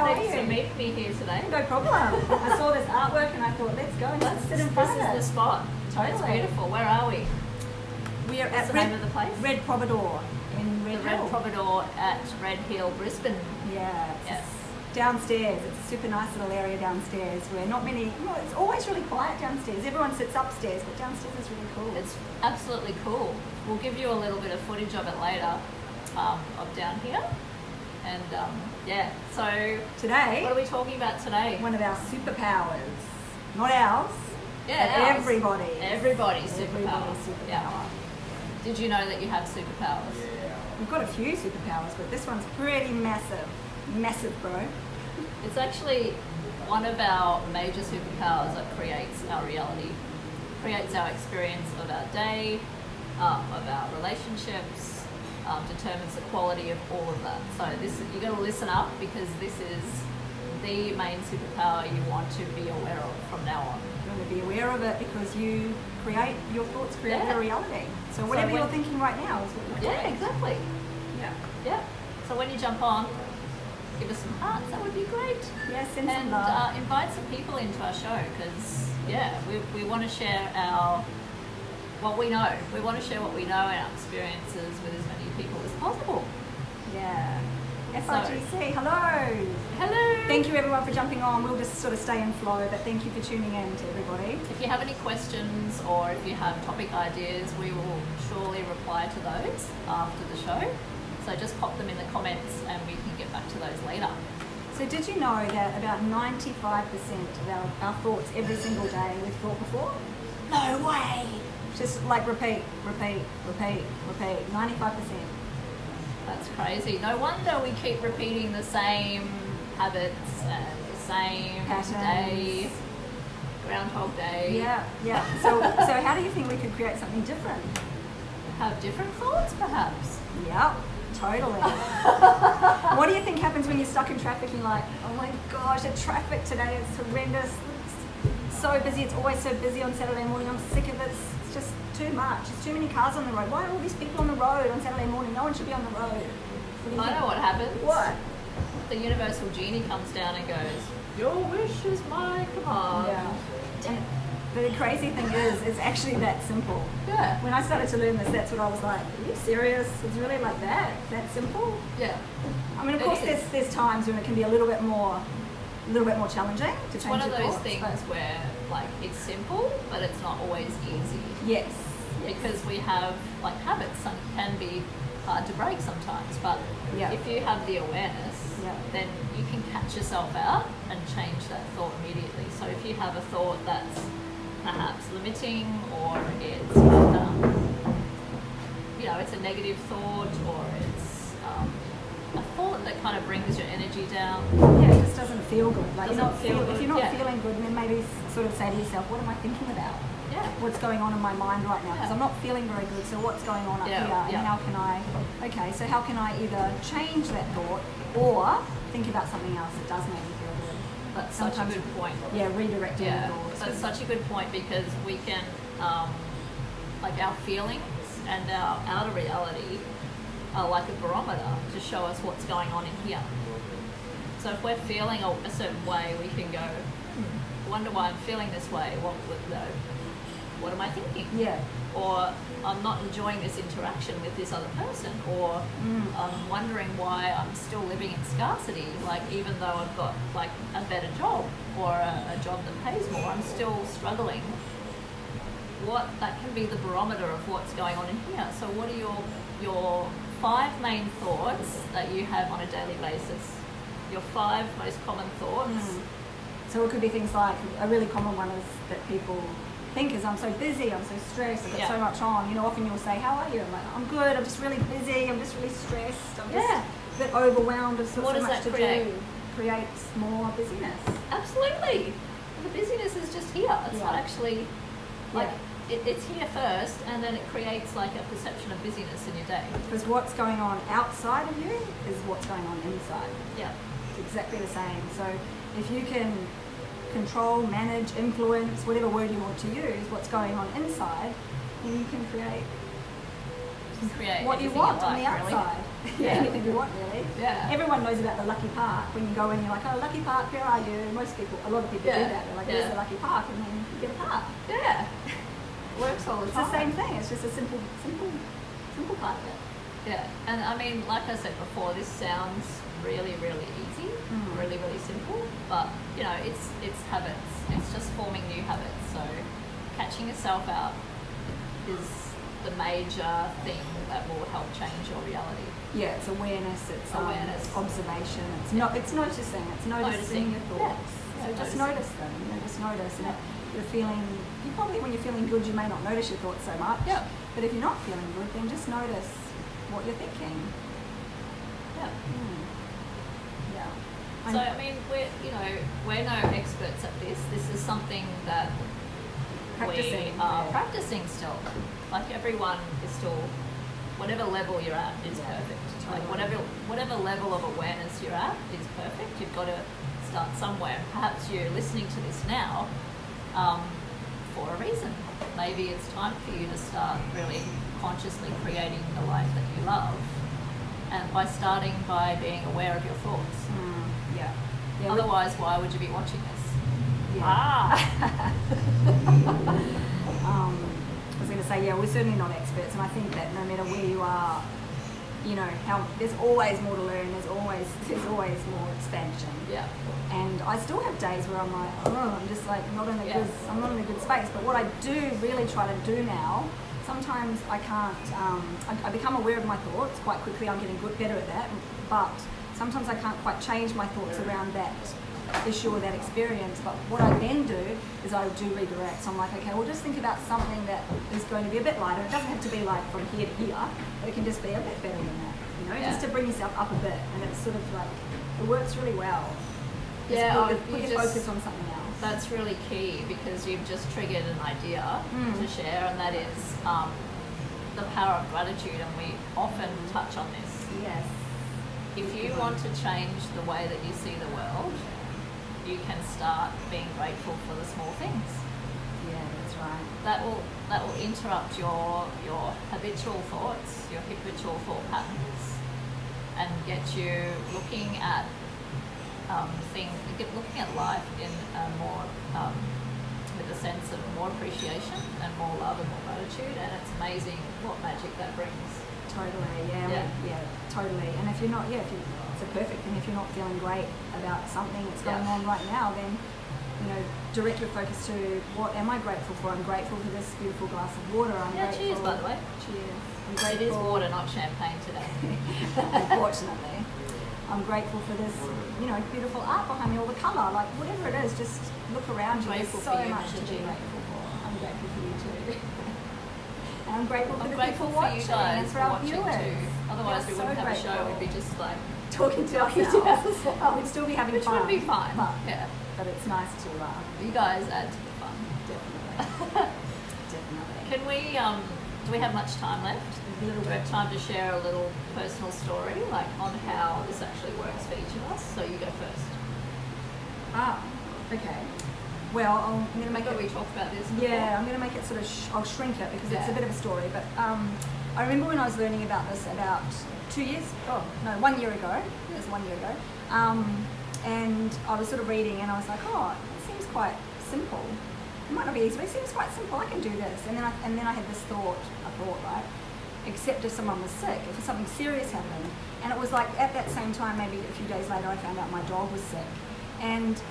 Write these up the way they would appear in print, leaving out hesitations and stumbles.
How are Thanks for you? meeting me here today. No problem. I saw this artwork and I thought, let's go and let's sit in front of This it. is the spot. Totally. It's beautiful. Where are we? We are What's at the name of the place? Red Providore in The Red Red Hill. Providore at Red Hill, Brisbane. Yeah. It's Yes. downstairs. It's a super nice little area downstairs where not many, well, it's always really quiet downstairs. Everyone sits upstairs, but downstairs is really cool. It's absolutely cool. We'll give you a little bit of footage of it later, of down here. And yeah, so Today, what are we talking about today? one of our superpowers. Not ours, Yeah, but ours. everybody's. Everybody's superpower. Everybody's superpower. Yeah. Did you know that you have superpowers? We've got a few superpowers, but this one's pretty massive. Massive, bro. It's actually one of our major superpowers that creates our reality, creates our experience of our day, of our relationships, determines the quality of all of that. So you got to listen up, because this is the main superpower you want to be aware of from now on. You want to be aware of it because your thoughts create Yeah. your reality. So whatever when- you're thinking right now is what you're Yeah, doing. exactly. Yeah. Yeah. So when you jump on, give us some hearts. That would be great. Yeah, send some And love. invite some people into our show, because we want to share what we know. We want to share what we know and our experiences with as many people as possible. Yeah. FRGC, hello. Hello. Thank you everyone for jumping on. We'll just sort of stay in flow, but thank you for tuning in to everybody. If you have any questions or if you have topic ideas, we will surely reply to those after the show. So just pop them in the comments and we can get back to those later. So did you know that about 95% of our thoughts every single day we've thought before? No way! Just like repeat, 95%. That's crazy. No wonder we keep repeating the same habits and the same Patterns. day, Groundhog Day. Yeah. So how do you think we could create something different? Have different thoughts, perhaps. Yep, totally. What do you think happens when you're stuck in traffic and you're like, oh my gosh, the traffic today is horrendous. It's so busy. It's always so busy on Saturday morning. I'm sick of it. It's just too much. There's too many cars on the road. Why are all these people on the road on Saturday morning? No one should be on the road. What do you I think? know what happens. What? The universal genie comes down and goes, your wish is my command. Yeah. But the crazy thing is, it's actually that simple. Yeah. When I started to learn this, that's what I was like, are you serious? It's really like that? That simple? Yeah. I mean, of It course, is. there's times when it can be a little bit more challenging to It's change one of your those thoughts, things but where, like, it's simple, but it's not always easy. yes, Because we have, like, habits and can be hard to break sometimes. But Yeah. if you have the awareness, Yeah. then you can catch yourself out and change that thought immediately. So if you have a thought that's perhaps limiting, or it's it's a negative thought, or it's a thought that kind of brings your energy down. yeah, it just doesn't feel good. Like Doesn't you're not feel if good, you're not yeah. feeling good, then maybe sort of say to yourself, what am I thinking about? Yeah. What's going on in my mind right now? Because Yeah. I'm not feeling very good. So what's going on up Yeah, here? And yeah. how can I? Okay, so how can I either change that thought or think about something else that does make me feel good? That's such a Sometimes- good point. Yeah, redirecting Yeah, the thoughts. that's such a good point, because we can, like, our feelings and our outer reality are like a barometer to show us what's going on in here. So if we're feeling a certain way, we can go, I wonder why I'm feeling this way. What am I thinking? Yeah. Or I'm not enjoying this interaction with this other person, or I'm wondering why I'm still living in scarcity, like, even though I've got, like, a better job or a job that pays more, I'm still struggling. That can be the barometer of what's going on in here. So what are your 5 main thoughts that you have on a daily basis? Your 5 most common thoughts. So it could be things like, a really common one is that people think is, I'm so busy, I'm so stressed, I've got Yeah. so much on. You know, often you'll say, how are you? I'm like, I'm good, I'm just really busy, I'm just really stressed, I'm just Yeah. a bit overwhelmed, I've got What so does much that to create? do. Creates more busyness. Absolutely. The busyness is just here. It's Yeah. not actually, like, it's here first, and then it creates, like, a perception of busyness in your day. Because what's going on outside of you is what's going on inside. Yeah. It's exactly the same. So if you can control, manage, influence, whatever word you want to use, what's going on inside, then you can create can create what you anything want on like, the really. outside. Yeah. Anything you want, really. Yeah. Everyone knows about the Lucky Park. When you go in, you're like, oh, Lucky Park, where are you? Most people, a lot of people do Yeah. that. They're like, Yeah. where's the Lucky Park? And then you get a park. Yeah. Works all the It's time. the same thing. It's just a simple part of it. Yeah, and I mean, like I said before, this sounds really, really easy, really, really simple. But you know, it's habits. It's just forming new habits. So catching yourself out is the major thing that will help change your reality. Yeah, it's awareness. It's Awareness. Observation. It's noticing. It's noticing your thoughts. Yeah. So just Noticing. notice them. Just notice. And if you're feeling, when you're feeling good, you may not notice your thoughts so much. Yeah. But if you're not feeling good, then just notice what you're thinking. Yeah. Yeah. So I mean, we're no experts at this. This is something that Practicing, we are yeah. practicing still. Like everyone is still, whatever level you're at is Yeah, perfect. totally. Like whatever level of awareness you're at is perfect. You've got to start somewhere. Perhaps you're listening to this now for a reason. Maybe it's time for you to start really consciously creating the life that you love, and by starting by being aware of your thoughts. Yeah. Yeah. Otherwise, why would you be watching this? Yeah. I was going to say, yeah, we're certainly not experts, and I think that no matter where you are, there's always more to learn. There's always more expansion. Yeah. And I still have days where I'm like, I'm just like I'm not in a good space. But what I do really try to do now, sometimes I can't. I become aware of my thoughts quite quickly. I'm getting better at that, but sometimes I can't quite change my thoughts around that issue or that experience. But what I then do is I do redirect. So I'm like, okay, we'll just think about something that is going to be a bit lighter. It doesn't have to be like from here to here, but it can just be a bit better than that, just to bring yourself up a bit. And it's sort of like, it works really well. Put your focus on something else. That's really key, because you've just triggered an idea to share, and that is the power of gratitude, and we often touch on this. Yes. If you want to change the way that you see the world, you can start being grateful for the small things. Yeah, that's right. That will interrupt your habitual thoughts, your habitual thought patterns, and get you looking at looking at life in a more with a sense of more appreciation and more love and more gratitude. And it's amazing what magic that brings. Totally, totally. And if you're not, it's a perfect thing. If you're not feeling great about something that's going on right now, then direct your focus to what am I grateful for? I'm grateful for this beautiful glass of water. I'm grateful. Cheers, by the way. Cheers. It is water, not champagne today. Unfortunately, I'm grateful for this, beautiful art behind me, or the colour, like whatever it is. Just look around you. Grateful There's so for you, much to be Gigi. grateful for. I'm grateful for you too. And I'm grateful for I'm the grateful people for watching you guys and for for our watching viewers. too. Otherwise, We we are wouldn't so have a show. grateful. We'd be just like Talking to ourselves. We'd still be having which fun. would be fun. But, Yeah, but it's nice to you guys add to the fun. definitely. Definitely. Can we? Do we have much time left? A little Do we bit. have time to share a little personal story, like on how this actually works for each of us? So you go first. Okay. Well, I'm going to make Maybe it. we talked about this before. Yeah, I'm going to make it sort of. I'll shrink it because it's a Yeah. bit of a story. But I remember when I was learning about this about 1 year ago. It was 1 year ago. And I was sort of reading, and I was like, it seems quite simple. It might not be easy, but it seems quite simple. I can do this. And then I had this thought, right? Except if someone was sick, if something serious happened. And it was like at that same time, maybe a few days later, I found out my dog was sick.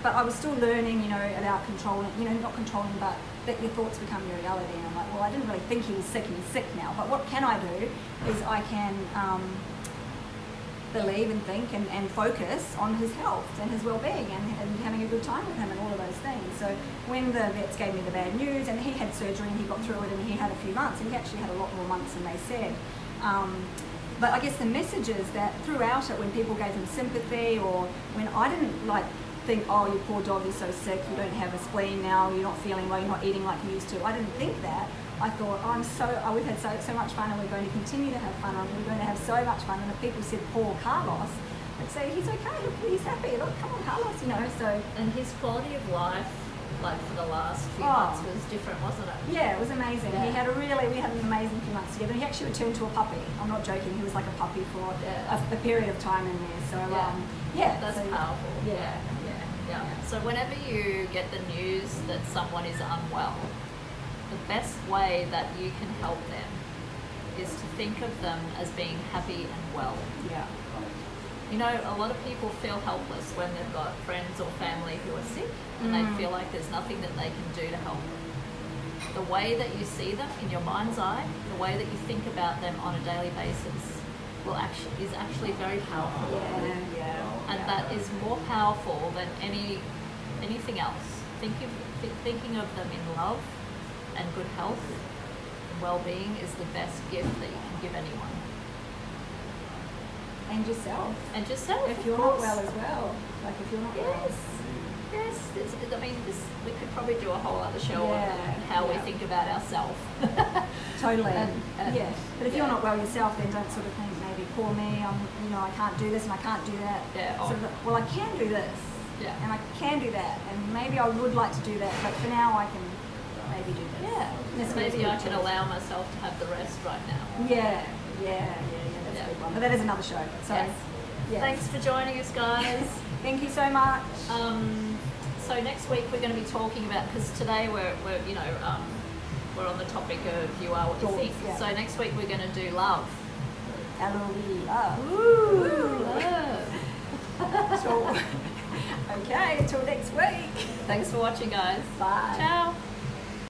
But I was still learning, about controlling, not controlling, but that your thoughts become your reality. And I'm like, well, I didn't really think he was sick, and he's sick now. But what can I do is I can believe and think and focus on his health and his well-being and having a good time with him and all of those things. So when the vets gave me the bad news, and he had surgery and he got through it, and he had a few months, and he actually had a lot more months than they said. But I guess the message is that throughout it, when people gave him sympathy, or when I didn't think, oh, your poor dog is so sick, you don't have a spleen now, you're not feeling well, you're not eating like you used to. I didn't think that. I thought, we've had so much fun, and we're going to continue to have fun, and we're going to have so much fun. And if people said, poor Carlos, I'd say, he's okay, look, he's happy, look, come on, Carlos, So. And his quality of life like for the last few months was different, wasn't it? Yeah, it was amazing. Yeah. We had an amazing few months together. He actually returned to a puppy. I'm not joking. He was like a puppy for a period of time in there. So That's powerful. Yeah. So whenever you get the news that someone is unwell, the best way that you can help them is to think of them as being happy and well. Yeah. You know, a lot of people feel helpless when they've got friends or family who are sick and they feel like there's nothing that they can do to help them. The way that you see them in your mind's eye, the way that you think about them on a daily basis is actually very powerful. And that is more powerful than anything else. Thinking of them in love and good health and well-being is the best gift that you can give anyone. And yourself. If you're not well as well. Like if you're not well. Yes. We could probably do a whole other show on how we think about ourselves. Totally. But if you're not well yourself, then don't sort of think, maybe poor me, I can't do this and I can't do that. Well, I can do this. And I can do that. And maybe I would like to do that, but for now I can maybe do this. Maybe I can allow myself to have the rest right now. That's a good one. But that is another show. So, Thanks for joining us, guys. Thank you so much. So next week we're going to be talking about, because today we're on the topic of you are what you think. Yeah. So next week we're going to do love. L-O-V-E, love. Ooh, love. So, okay, until next week. Thanks for watching, guys. Bye. Ciao.